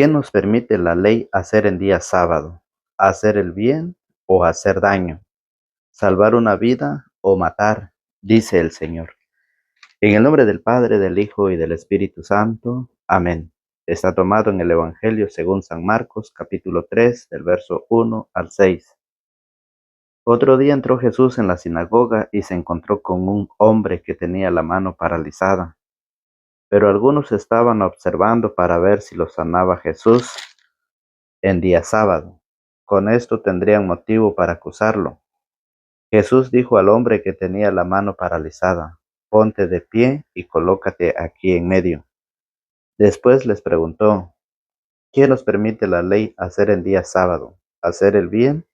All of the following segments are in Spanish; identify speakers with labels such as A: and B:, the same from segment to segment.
A: ¿Qué nos permite la ley hacer en día sábado? ¿Hacer el bien o hacer daño? ¿Salvar una vida o matar? Dice el Señor. En el nombre del Padre, del Hijo y del Espíritu Santo. Amén. Está tomado en el Evangelio según San Marcos, capítulo 3, del verso 1 al 6. Otro día entró Jesús en la sinagoga y se encontró con un hombre que tenía la mano paralizada. Pero algunos estaban observando para ver si lo sanaba Jesús en día sábado. Con esto tendrían motivo para acusarlo. Jesús dijo al hombre que tenía la mano paralizada: ponte de pie y colócate aquí en medio. Después les preguntó: ¿qué nos permite la ley hacer en día sábado? ¿Hacer el bien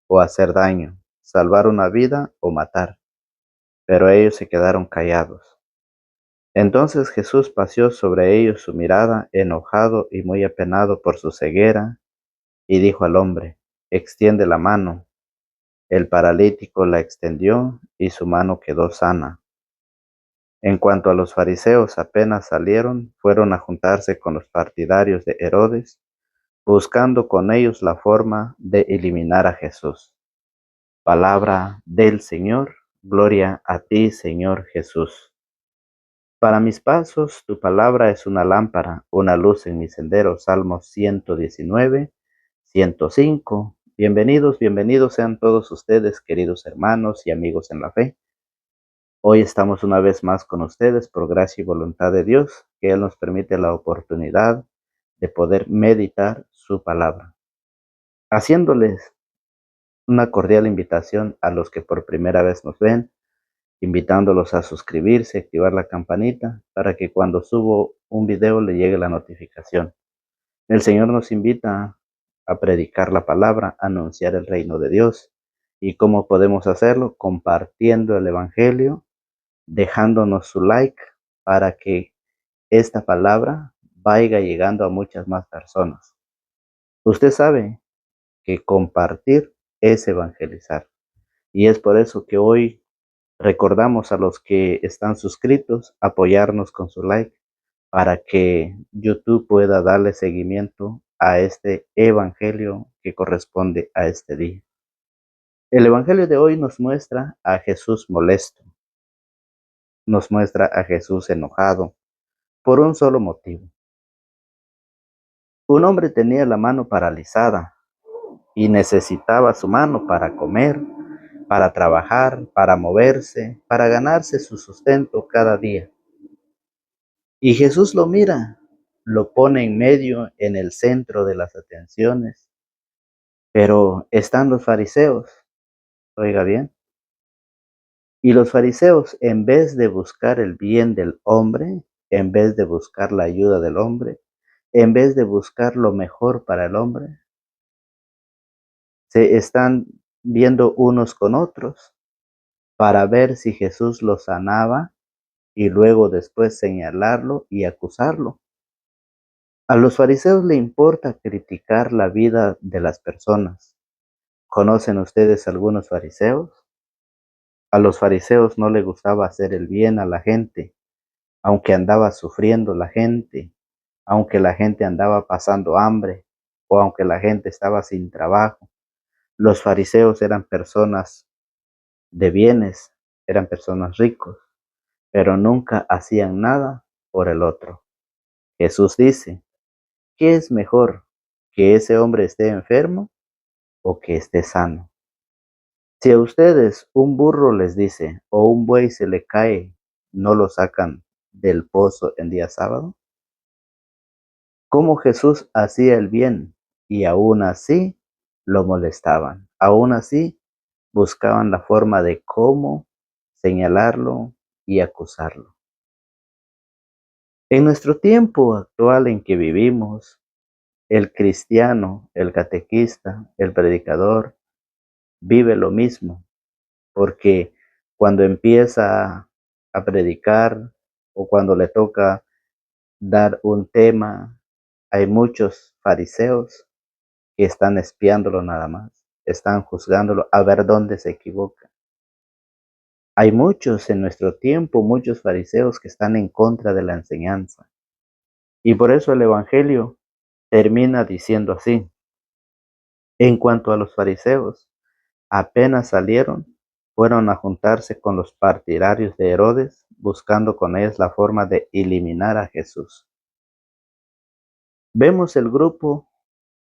A: o hacer daño? ¿Salvar una vida o matar? Pero ellos se quedaron callados. Entonces Jesús paseó sobre ellos su mirada, enojado y muy apenado por su ceguera, y dijo al hombre: extiende la mano. El paralítico la extendió y su mano quedó sana. En cuanto a los fariseos, apenas salieron, fueron a juntarse con los partidarios de Herodes, buscando con ellos la forma de eliminar a Jesús. Palabra del Señor. Gloria a ti, Señor Jesús. Para mis pasos, tu palabra es una lámpara, una luz en mi sendero. Salmos 119, 105. Bienvenidos sean todos ustedes, queridos hermanos y amigos en la fe. Hoy estamos una vez más con ustedes por gracia y voluntad de Dios, que Él nos permite la oportunidad de poder meditar su palabra. Haciéndoles una cordial invitación a los que por primera vez nos ven, invitándolos a suscribirse, activar la campanita para que cuando subo un video le llegue la notificación. El Señor nos invita a predicar la palabra, a anunciar el reino de Dios. ¿Y cómo podemos hacerlo? Compartiendo el Evangelio, dejándonos su like para que esta palabra vaya llegando a muchas más personas. Usted sabe que compartir es evangelizar. Y es por eso que hoy recordamos a los que están suscritos apoyarnos con su like para que YouTube pueda darle seguimiento a este evangelio que corresponde a este día. El evangelio de hoy nos muestra a Jesús molesto, nos muestra a Jesús enojado por un solo motivo. Un hombre tenía la mano paralizada y necesitaba su mano para comer, para trabajar, para moverse, para ganarse su sustento cada día. Y Jesús lo mira, lo pone en medio, en el centro de las atenciones. Pero están los fariseos, oiga bien, y los fariseos, en vez de buscar el bien del hombre, en vez de buscar la ayuda del hombre, en vez de buscar lo mejor para el hombre, se están viendo unos con otros para ver si Jesús lo sanaba y luego después señalarlo y acusarlo. A los fariseos le importa criticar la vida de las personas. ¿Conocen ustedes algunos fariseos? A los fariseos no les gustaba hacer el bien a la gente, aunque andaba sufriendo la gente, aunque la gente andaba pasando hambre o aunque la gente estaba sin trabajo. Los fariseos eran personas de bienes, eran personas ricos, pero nunca hacían nada por el otro. Jesús dice: ¿qué es mejor, que ese hombre esté enfermo o que esté sano? Si a ustedes un burro les dice o un buey se le cae, ¿no lo sacan del pozo en día sábado? ¿Cómo Jesús hacía el bien y aún así lo molestaban? Aún así buscaban la forma de cómo señalarlo y acusarlo. En nuestro tiempo actual en que vivimos, el cristiano, el catequista, el predicador vive lo mismo, porque cuando empieza a predicar o cuando le toca dar un tema, hay muchos fariseos que están espiándolo nada más, están juzgándolo a ver dónde se equivoca. Hay muchos en nuestro tiempo, muchos fariseos que están en contra de la enseñanza. Y por eso el Evangelio termina diciendo así: en cuanto a los fariseos, apenas salieron, fueron a juntarse con los partidarios de Herodes, buscando con ellos la forma de eliminar a Jesús. Vemos el grupo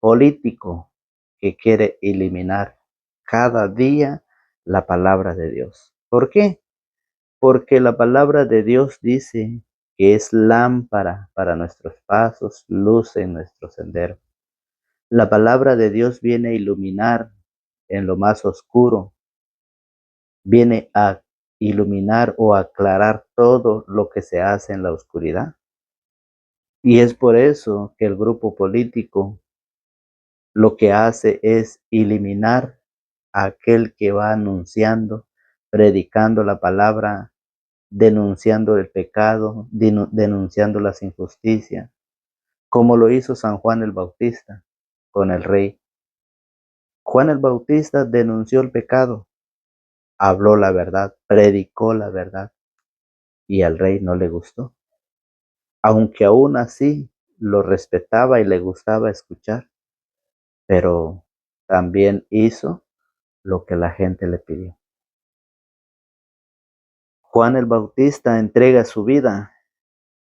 A: político que quiere eliminar cada día la palabra de Dios. ¿Por qué? Porque la palabra de Dios dice que es lámpara para nuestros pasos, luz en nuestro sendero. La palabra de Dios viene a iluminar en lo más oscuro, viene a iluminar o aclarar todo lo que se hace en la oscuridad. Y es por eso que el grupo político lo que hace es eliminar a aquel que va anunciando, predicando la palabra, denunciando el pecado, denunciando las injusticias, como lo hizo San Juan el Bautista con el rey. Juan el Bautista denunció el pecado, habló la verdad, predicó la verdad, y al rey no le gustó, aunque aún así lo respetaba y le gustaba escuchar, pero también hizo lo que la gente le pidió. Juan el Bautista entrega su vida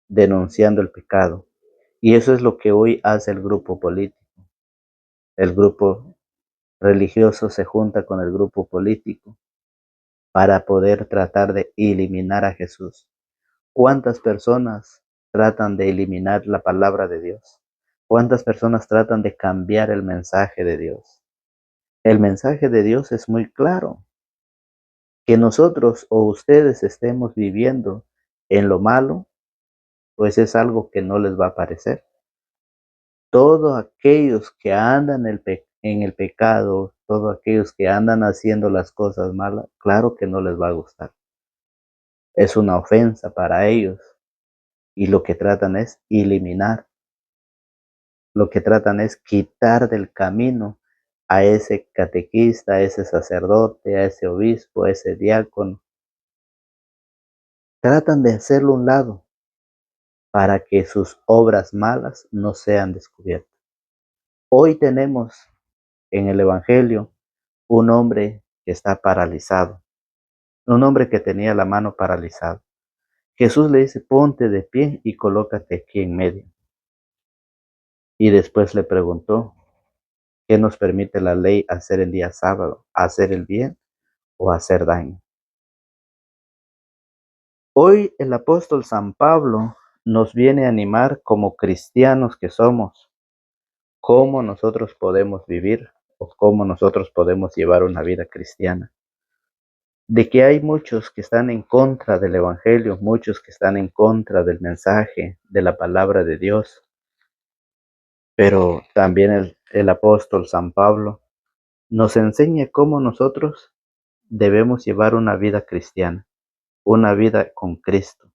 A: denunciando el pecado, y eso es lo que hoy hace el grupo político. El grupo religioso se junta con el grupo político para poder tratar de eliminar a Jesús. ¿Cuántas personas tratan de eliminar la palabra de Dios? ¿Cuántas personas tratan de cambiar el mensaje de Dios? El mensaje de Dios es muy claro. Que nosotros o ustedes estemos viviendo en lo malo, pues es algo que no les va a parecer. Todos aquellos que andan en el pecado, todos aquellos que andan haciendo las cosas malas, claro que no les va a gustar. Es una ofensa para ellos y lo que tratan es eliminar, lo que tratan es quitar del camino a ese catequista, a ese sacerdote, a ese obispo, a ese diácono. Tratan de hacerlo a un lado para que sus obras malas no sean descubiertas. Hoy tenemos en el Evangelio un hombre que está paralizado, un hombre que tenía la mano paralizada. Jesús le dice: ponte de pie y colócate aquí en medio. Y después le preguntó: ¿qué nos permite la ley hacer el día sábado? ¿Hacer el bien o hacer daño? Hoy el apóstol San Pablo nos viene a animar como cristianos que somos, cómo nosotros podemos vivir o cómo nosotros podemos llevar una vida cristiana. De que hay muchos que están en contra del Evangelio, muchos que están en contra del mensaje, de la palabra de Dios, pero también el apóstol San Pablo nos enseña cómo nosotros debemos llevar una vida cristiana, una vida con Cristo.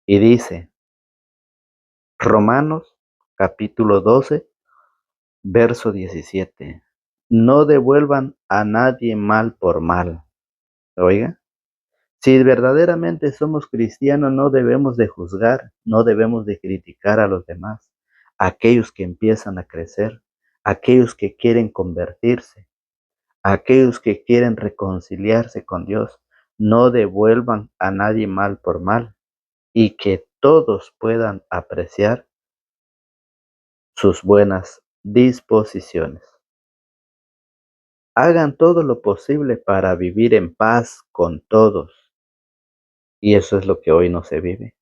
A: Y dice, Romanos capítulo 12, verso 17, no devuelvan a nadie mal por mal. Oiga, si verdaderamente somos cristianos, no debemos de juzgar, no debemos de criticar a los demás, aquellos que empiezan a crecer, aquellos que quieren convertirse, aquellos que quieren reconciliarse con Dios. No devuelvan a nadie mal por mal, y que todos puedan apreciar sus buenas disposiciones. Hagan todo lo posible para vivir en paz con todos. Y eso es lo que hoy no se vive.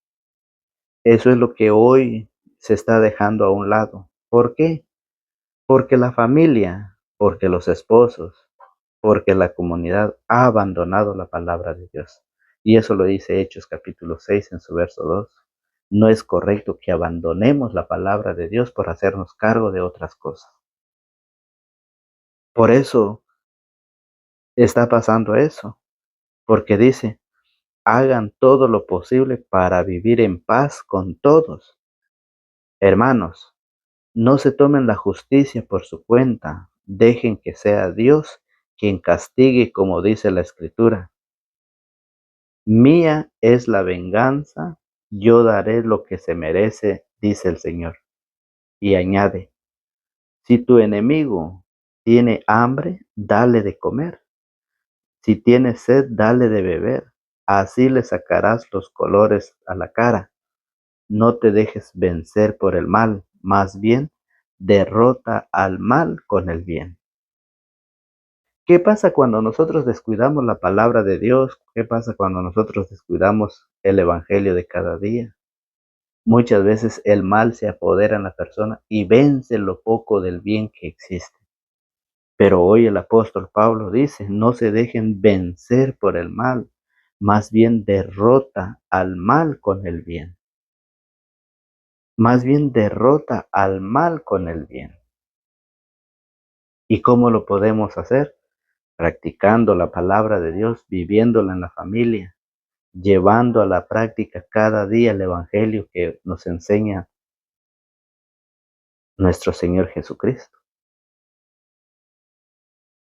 A: Eso es lo que hoy se está dejando a un lado. ¿Por qué? Porque la familia, porque los esposos, porque la comunidad ha abandonado la palabra de Dios. Y eso lo dice Hechos capítulo 6 en su verso 2. No es correcto que abandonemos la palabra de Dios por hacernos cargo de otras cosas. Por eso está pasando eso, porque dice, hagan todo lo posible para vivir en paz con todos. Hermanos, no se tomen la justicia por su cuenta, dejen que sea Dios quien castigue, como dice la Escritura. Mía es la venganza, yo daré lo que se merece, dice el Señor. Y añade, si tu enemigo tiene hambre, dale de comer. Si tiene sed, dale de beber. Así le sacarás los colores a la cara. No te dejes vencer por el mal, más bien derrota al mal con el bien. ¿Qué pasa cuando nosotros descuidamos la palabra de Dios? ¿Qué pasa cuando nosotros descuidamos el evangelio de cada día? Muchas veces el mal se apodera en la persona y vence lo poco del bien que existe. Pero hoy el apóstol Pablo dice, no se dejen vencer por el mal, más bien derrota al mal con el bien. Más bien derrota al mal con el bien. ¿Y cómo lo podemos hacer? Practicando la palabra de Dios, viviéndola en la familia, llevando a la práctica cada día el evangelio que nos enseña nuestro Señor Jesucristo.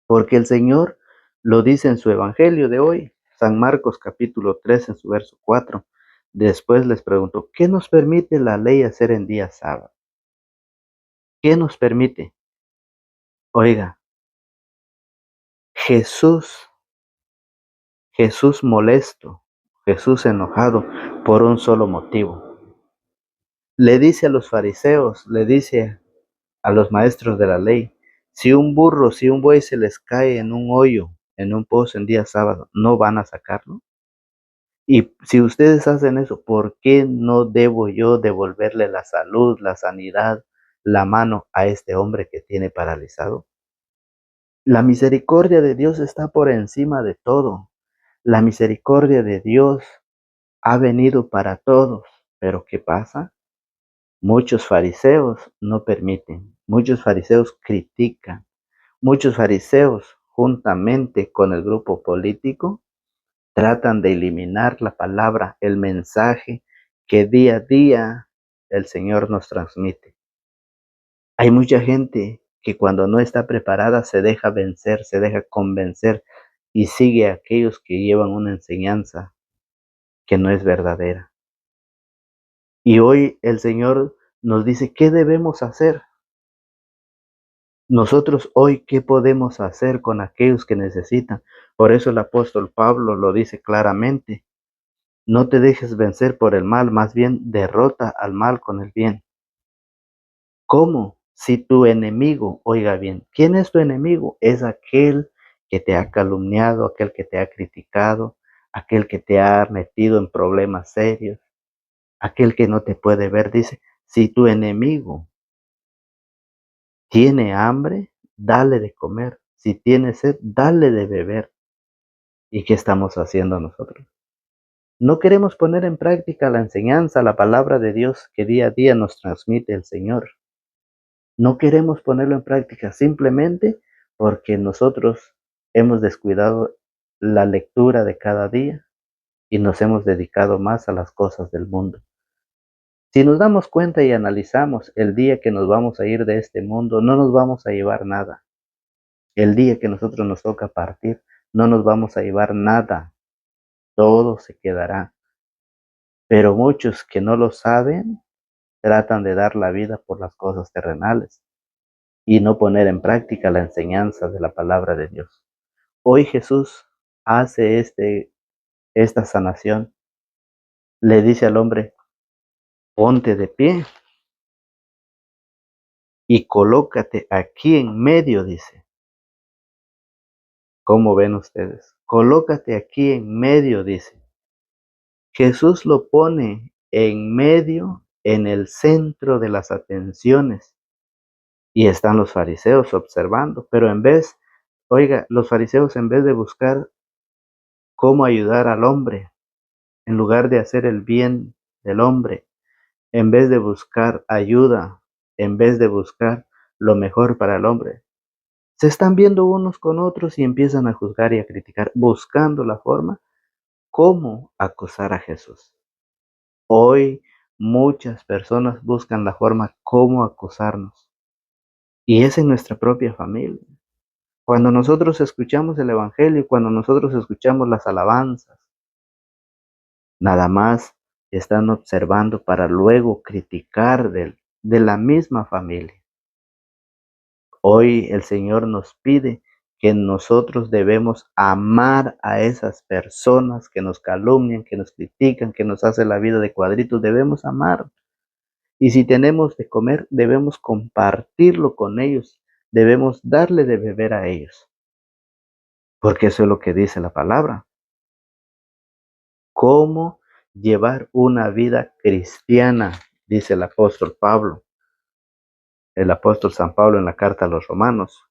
A: Porque el Señor lo dice en su evangelio de hoy, San Marcos capítulo 3 en su verso 4. Después les preguntó, ¿qué nos permite la ley hacer en día sábado? ¿Qué nos permite? Oiga, Jesús, Jesús molesto, Jesús enojado por un solo motivo. Le dice a los fariseos, le dice a los maestros de la ley, si un burro, si un buey se les cae en un hoyo, en un pozo en día sábado, ¿no van a sacarlo? Y si ustedes hacen eso, ¿por qué no debo yo devolverle la salud, la sanidad, la mano a este hombre que tiene paralizado? La misericordia de Dios está por encima de todo. La misericordia de Dios ha venido para todos. Pero ¿qué pasa? Muchos fariseos no permiten, muchos fariseos critican, muchos fariseos juntamente con el grupo político tratan de eliminar la palabra, el mensaje que día a día el Señor nos transmite. Hay mucha gente que cuando no está preparada se deja vencer, se deja convencer y sigue a aquellos que llevan una enseñanza que no es verdadera. Y hoy el Señor nos dice, ¿qué debemos hacer? Nosotros hoy, ¿qué podemos hacer con aquellos que necesitan? Por eso el apóstol Pablo lo dice claramente. No te dejes vencer por el mal, más bien derrota al mal con el bien. ¿Cómo? Si tu enemigo, oiga bien, ¿quién es tu enemigo? Es aquel que te ha calumniado, aquel que te ha criticado, aquel que te ha metido en problemas serios, aquel que no te puede ver. Dice, si tu enemigo tiene hambre, dale de comer. Si tiene sed, dale de beber. ¿Y qué estamos haciendo nosotros? No queremos poner en práctica la enseñanza, la palabra de Dios que día a día nos transmite el Señor. No queremos ponerlo en práctica simplemente porque nosotros hemos descuidado la lectura de cada día y nos hemos dedicado más a las cosas del mundo. Si nos damos cuenta y analizamos el día que nos vamos a ir de este mundo, no nos vamos a llevar nada. El día que nosotros nos toca partir, no nos vamos a llevar nada. Todo se quedará. Pero muchos que no lo saben, tratan de dar la vida por las cosas terrenales y no poner en práctica la enseñanza de la palabra de Dios. Hoy Jesús hace esta sanación. Le dice al hombre, ponte de pie y colócate aquí en medio, dice. ¿Cómo ven ustedes? Colócate aquí en medio, dice. Jesús lo pone en medio, en el centro de las atenciones. Y están los fariseos observando, pero oiga, los fariseos en vez de buscar cómo ayudar al hombre, en lugar de hacer el bien del hombre, en vez de buscar ayuda, en vez de buscar lo mejor para el hombre, se están viendo unos con otros y empiezan a juzgar y a criticar, buscando la forma cómo acusar a Jesús. Hoy muchas personas buscan la forma cómo acusarnos, y es en nuestra propia familia. Cuando nosotros escuchamos el evangelio, cuando nosotros escuchamos las alabanzas, nada más están observando para luego criticar de la misma familia. Hoy el Señor nos pide que nosotros debemos amar a esas personas que nos calumnian, que nos critican, que nos hacen la vida de cuadritos. Debemos amar. Y si tenemos de comer, debemos compartirlo con ellos. Debemos darle de beber a ellos. Porque eso es lo que dice la palabra. ¿Cómo llevar una vida cristiana? Dice el apóstol Pablo, el apóstol San Pablo en la carta a los Romanos.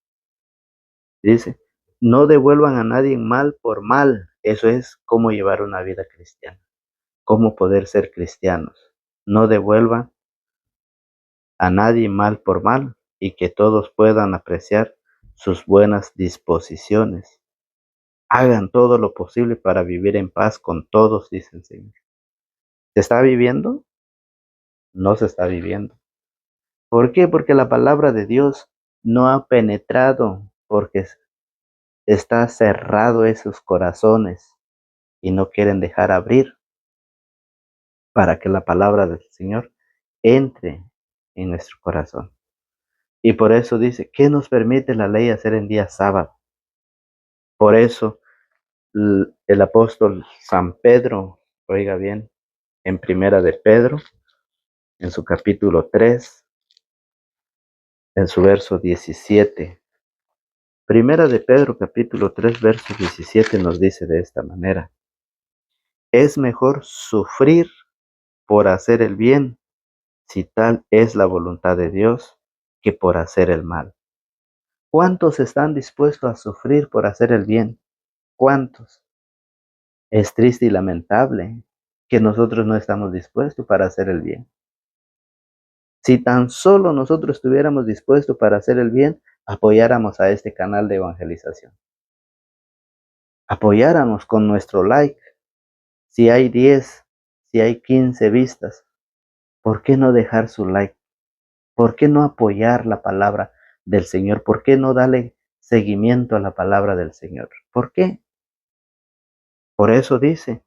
A: Dice, no devuelvan a nadie mal por mal. Eso es cómo llevar una vida cristiana, cómo poder ser cristianos. No devuelvan a nadie mal por mal y que todos puedan apreciar sus buenas disposiciones. Hagan todo lo posible para vivir en paz con todos, dice el Señor. ¿Se está viviendo? No se está viviendo. ¿Por qué? Porque la palabra de Dios no ha penetrado, porque está cerrado esos corazones y no quieren dejar abrir para que la palabra del Señor entre en nuestro corazón. Y por eso dice, ¿qué nos permite la ley hacer en día sábado? Por eso el apóstol San Pedro, oiga bien, en primera de Pedro, en su capítulo 3, en su verso 17. Primera de Pedro, capítulo 3, verso 17 nos dice de esta manera, es mejor sufrir por hacer el bien, si tal es la voluntad de Dios, que por hacer el mal. ¿Cuántos están dispuestos a sufrir por hacer el bien? ¿Cuántos? Es triste y lamentable que nosotros no estamos dispuestos para hacer el bien. Si tan solo nosotros estuviéramos dispuestos para hacer el bien, apoyáramos a este canal de evangelización. Apoyáramos con nuestro like. Si hay 10, si hay 15 vistas, ¿por qué no dejar su like? ¿Por qué no apoyar la palabra del Señor? ¿Por qué no darle seguimiento a la palabra del Señor? ¿Por qué? Por eso dice,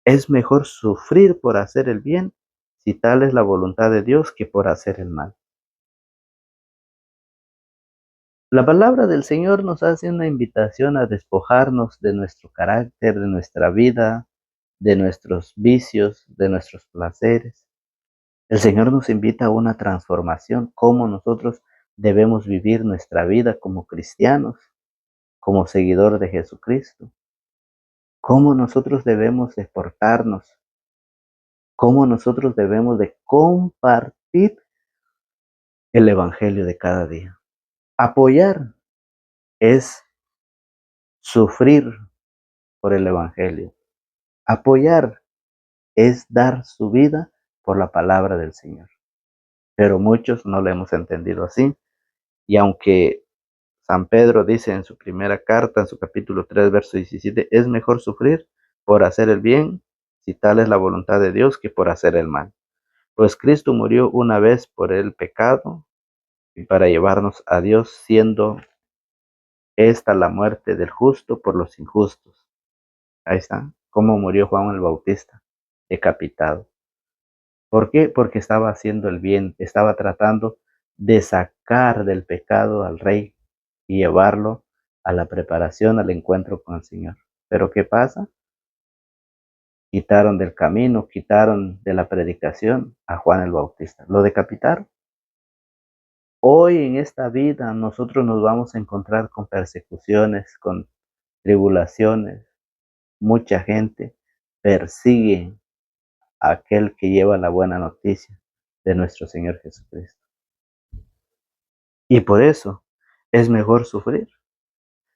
A: es mejor sufrir por hacer el bien, si tal es la voluntad de Dios, que por hacer el mal. La palabra del Señor nos hace una invitación a despojarnos de nuestro carácter, de nuestra vida, de nuestros vicios, de nuestros placeres. El Señor nos invita a una transformación, cómo nosotros debemos vivir nuestra vida como cristianos, como seguidor de Jesucristo, cómo nosotros debemos de portarnos, cómo nosotros debemos de compartir el Evangelio de cada día. Apoyar es sufrir por el Evangelio. Apoyar es dar su vida por la palabra del Señor. Pero muchos no lo hemos entendido así. Y aunque San Pedro dice en su primera carta, en su capítulo 3, verso 17, es mejor sufrir por hacer el bien, si tal es la voluntad de Dios, que por hacer el mal. Pues Cristo murió una vez por el pecado y para llevarnos a Dios, siendo esta la muerte del justo por los injustos. Ahí está, cómo murió Juan el Bautista, decapitado. ¿Por qué? Porque estaba haciendo el bien, estaba tratando de sacar del pecado al rey y llevarlo a la preparación, al encuentro con el Señor. Pero ¿qué pasa? Quitaron del camino, quitaron de la predicación a Juan el Bautista. Lo decapitaron. Hoy en esta vida nosotros nos vamos a encontrar con persecuciones, con tribulaciones. Mucha gente persigue a aquel que lleva la buena noticia de nuestro Señor Jesucristo. Y por eso es mejor sufrir,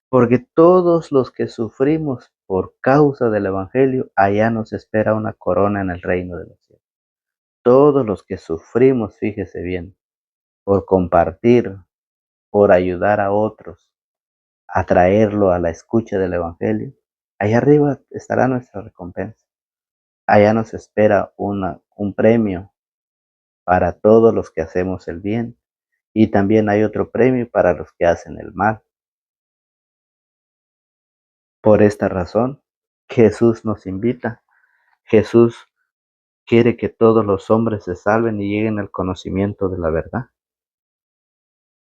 A: porque todos los que sufrimos por causa del Evangelio, allá nos espera una corona en el reino de los cielos. Todos los que sufrimos, fíjese bien, por compartir, por ayudar a otros, a traerlo a la escucha del Evangelio, allá arriba estará nuestra recompensa. Allá nos espera un premio para todos los que hacemos el bien, y también hay otro premio para los que hacen el mal. Por esta razón, Jesús nos invita. Jesús quiere que todos los hombres se salven y lleguen al conocimiento de la verdad.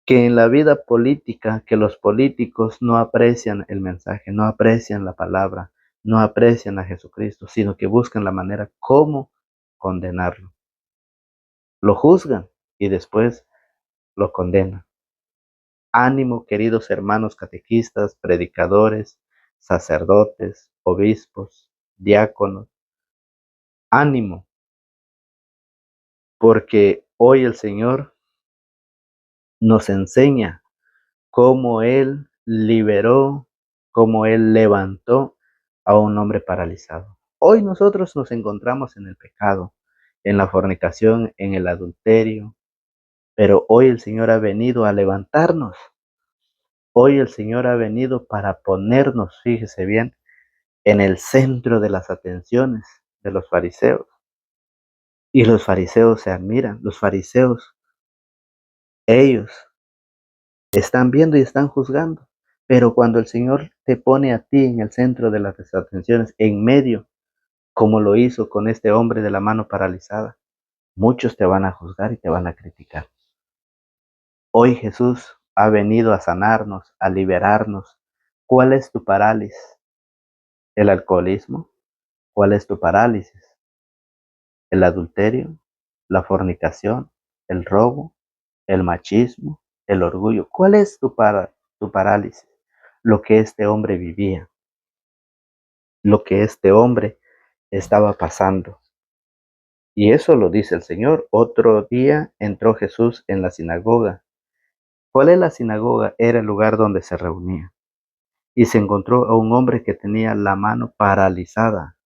A: Que en la vida política, que los políticos no aprecian el mensaje, no aprecian la palabra, no aprecian a Jesucristo, sino que buscan la manera cómo condenarlo. Lo juzgan y después lo condenan. Ánimo, queridos hermanos catequistas, predicadores, sacerdotes, obispos, diáconos. Ánimo, porque hoy el Señor nos enseña cómo Él liberó, cómo Él levantó a un hombre paralizado. Hoy nosotros nos encontramos en el pecado, en la fornicación, en el adulterio, pero hoy el Señor ha venido a levantarnos. Hoy el Señor ha venido para ponernos, fíjese bien, en el centro de las atenciones de los fariseos. Y los fariseos se admiran, los fariseos, ellos están viendo y están juzgando. Pero cuando el Señor te pone a ti en el centro de las atenciones, en medio, como lo hizo con este hombre de la mano paralizada, muchos te van a juzgar y te van a criticar. Hoy Jesús ha venido a sanarnos, a liberarnos. ¿Cuál es tu parálisis? ¿El alcoholismo? ¿Cuál es tu parálisis? ¿El adulterio? ¿La fornicación? ¿El robo? ¿El machismo? ¿El orgullo? ¿Cuál es tu parálisis? Lo que este hombre vivía, lo que este hombre estaba pasando. Y eso lo dice el Señor. Otro día entró Jesús en la sinagoga. ¿Cuál es la sinagoga? Era el lugar donde se reunía. Y se encontró a un hombre que tenía la mano paralizada,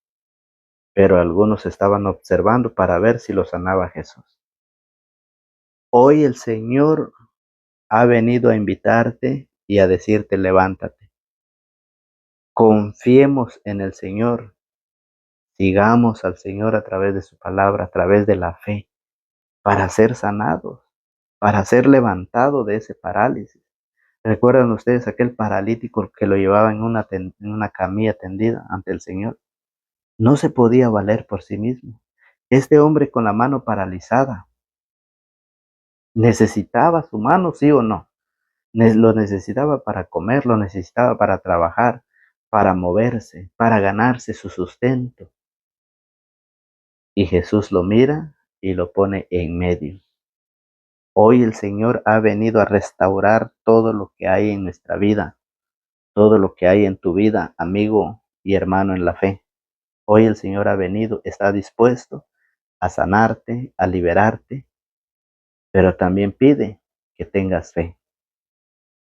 A: pero algunos estaban observando para ver si lo sanaba Jesús. Hoy el Señor ha venido a invitarte y a decirte: levántate. Confiemos en el Señor. Sigamos al Señor a través de su palabra, a través de la fe, para ser sanados, para ser levantado de ese parálisis. ¿Recuerdan ustedes aquel paralítico que lo llevaba en una camilla tendida ante el Señor? No se podía valer por sí mismo. Este hombre con la mano paralizada necesitaba su mano, ¿sí o no? Lo necesitaba para comer, lo necesitaba para trabajar, para moverse, para ganarse su sustento. Y Jesús lo mira y lo pone en medio. Hoy el Señor ha venido a restaurar todo lo que hay en nuestra vida, todo lo que hay en tu vida, amigo y hermano en la fe. Hoy el Señor ha venido, está dispuesto a sanarte, a liberarte, pero también pide que tengas fe.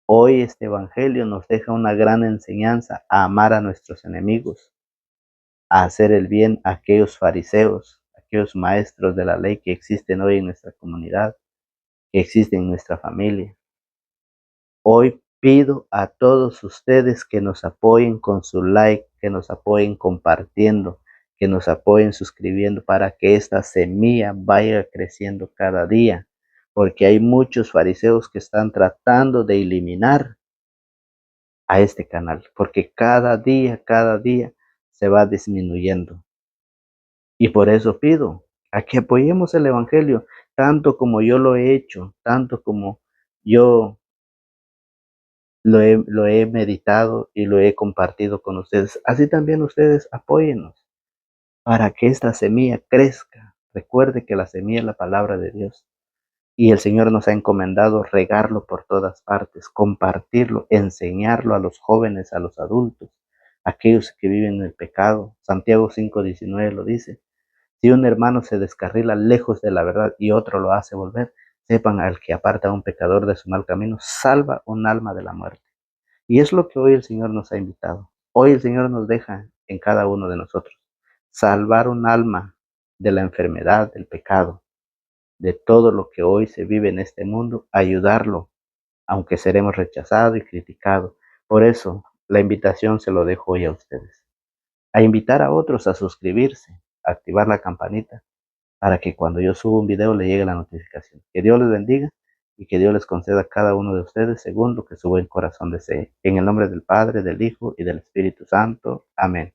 A: Hoy este evangelio nos deja una gran enseñanza: a amar a nuestros enemigos, a hacer el bien a aquellos fariseos, aquellos maestros de la ley que existen hoy en nuestra comunidad, que existen en nuestra familia. Hoy pido a todos ustedes que nos apoyen con su like, que nos apoyen compartiendo, que nos apoyen suscribiendo, para que esta semilla vaya creciendo cada día, porque hay muchos fariseos que están tratando de eliminar a este canal, porque cada día se va disminuyendo. Y por eso pido a que apoyemos el evangelio, tanto como yo lo he hecho, tanto como yo lo he meditado y lo he compartido con ustedes. Así también ustedes apóyennos para que esta semilla crezca. Recuerde que la semilla es la palabra de Dios. Y el Señor nos ha encomendado regarlo por todas partes, compartirlo, enseñarlo a los jóvenes, a los adultos, a aquellos que viven en el pecado. Santiago 5:19 lo dice: si un hermano se descarrila lejos de la verdad y otro lo hace volver, sepan: al que aparta a un pecador de su mal camino, salva un alma de la muerte. Y es lo que hoy el Señor nos ha invitado. Hoy el Señor nos deja en cada uno de nosotros salvar un alma de la enfermedad, del pecado, de todo lo que hoy se vive en este mundo, ayudarlo, aunque seremos rechazados y criticados. Por eso la invitación se lo dejo hoy a ustedes, a invitar a otros a suscribirse, a activar la campanita, para que cuando yo suba un video le llegue la notificación. Que Dios les bendiga y que Dios les conceda a cada uno de ustedes según lo que su buen corazón desee. En el nombre del Padre, del Hijo y del Espíritu Santo. Amén.